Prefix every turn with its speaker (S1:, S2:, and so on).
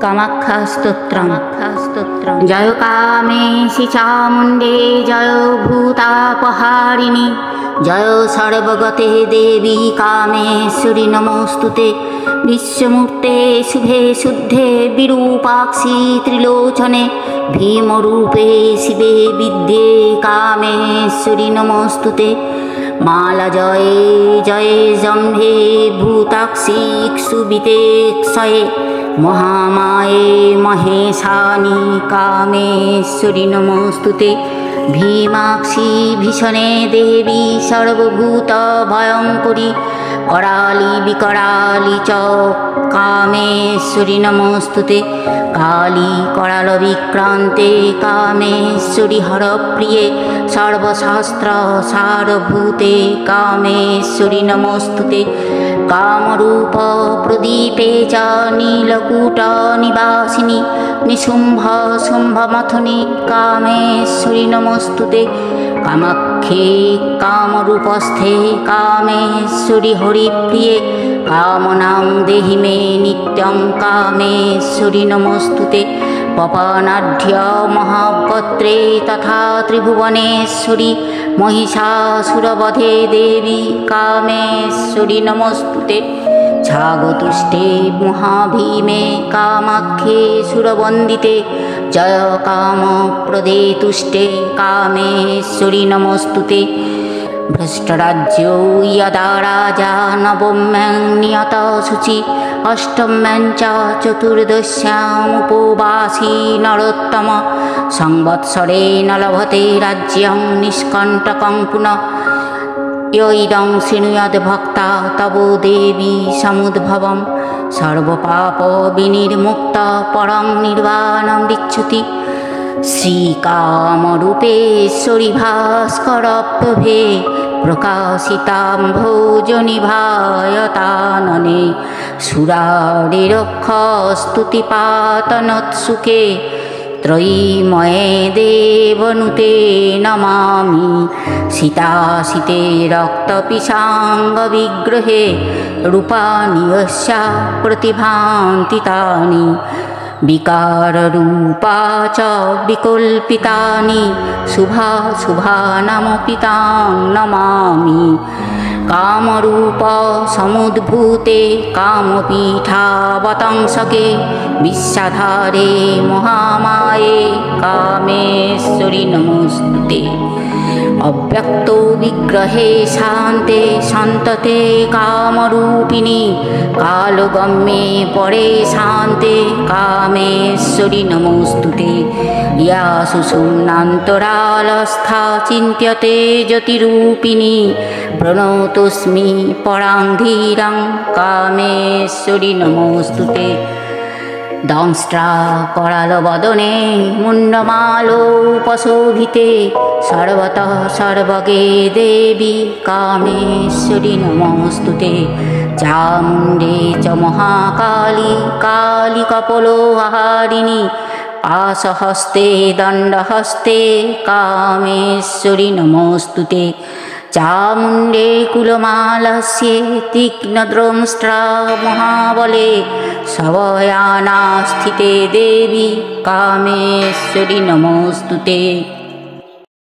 S1: कामाख्यास्तोत्रम् जय कामेशि चामुण्डे जय भूतापहारिणि जय सर्वगते देवी कामेश्वरि नमोस्तुते विश्वमूर्ते शुभे शुद्धे विरूपाक्षि त्रिलोचने भीमरूपे शिवे विद्ये कामेश्वरि नमोस्तुते माला जय जय जम्भे भूताक्षि क्षुभिते क्षये महामाये महेशानि कामेश्वरि नमोस्तुते भीमाक्षि भीषणे देवी सर्वभूत भयंकरी कराली विकराली च कामेश्वरि नमोस्तुते काली कराल विक्रांते कामेश्वरि हरप्रिये सर्वशास्त्र सारभूते कामेश्वरि नमोस्तुते कामरूप प्रदीपे च नीलकूट निवासिनी निशुंभ शुंभमथुनि कामेश्वरि नमोस्तुते कामाख्ये कामरूपस्थे कामेश्वरि हरिप्रिये कामनां देहि मे नित्यं कामेश्वरि नमोस्तुते पवनाढ्य महागोत्रे तथा त्रिभुवनेश्वरी महिषासुरवधे देवी कामेश्वरि नमोस्तुते छागतुष्टे महाभीमे कामाख्ये सुरवन्दिते जय कामप्रदे तुष्टे कामेश्वरि नमोस्तुते भ्रष्टराज्यो यदा राजा नवम्यां नियत शुचि अष्टम्यां च चतुर्दश्यामुपवासी नरोत्तम संवत्सरे न लभते राज्यं निष्कण्टकं पुनः य इदं शृणुयात् भक्ता तवो देवी समुद्भवं सर्वपाप विनिर्मुक्त परं निर्वाणं गच्छति श्रीकामरूपेश्वरि भास्करप्रभे प्रकाशिताम्भोजनिभायतानने सुरारिरक्षस्तुतिपातनोत्सुके त्रयीमये देवनुते नमामि सीतासिते रक्तपिशाङ्गविग्रहे रूपाणि यस्या प्रतिभान्ति तानि विकाररूपा च विकल्पितानि शुभाशुभानामपि तां नमामि कामरूप समुद्भूते कामपीठावतंसके विश्वाधारे महामाये कामेश्वरि नमोस्तुते अव्यक्तो विग्रहे शान्ते सन्तते कामरूपिणी कालगम्ये परे शान्ते कामेश्वरि नमोस्तुते या सुषुम्नान्तरालस्था चिन्त्यते ज्योतिरूपिणी प्रणतोऽस्मि परां धीरां कामेश्वरि नमोस्तुते दंष्ट्रा करालवदने मुण्डमालोपशोभिते सर्वतः सर्वगे देवी कामेश्वरि नमोस्तुते चामुण्डे च महाकाली काली कपोलोहारिणी पाशहस्ते दण्डहस्ते कामेश्वरि नमोस्तुते चामुण्डे कुलमालस्ये तीक्ष्णद्रंष्ट्रा महाबले शवयाना स्थिते देवी कामेश्वरि नमोस्तुते।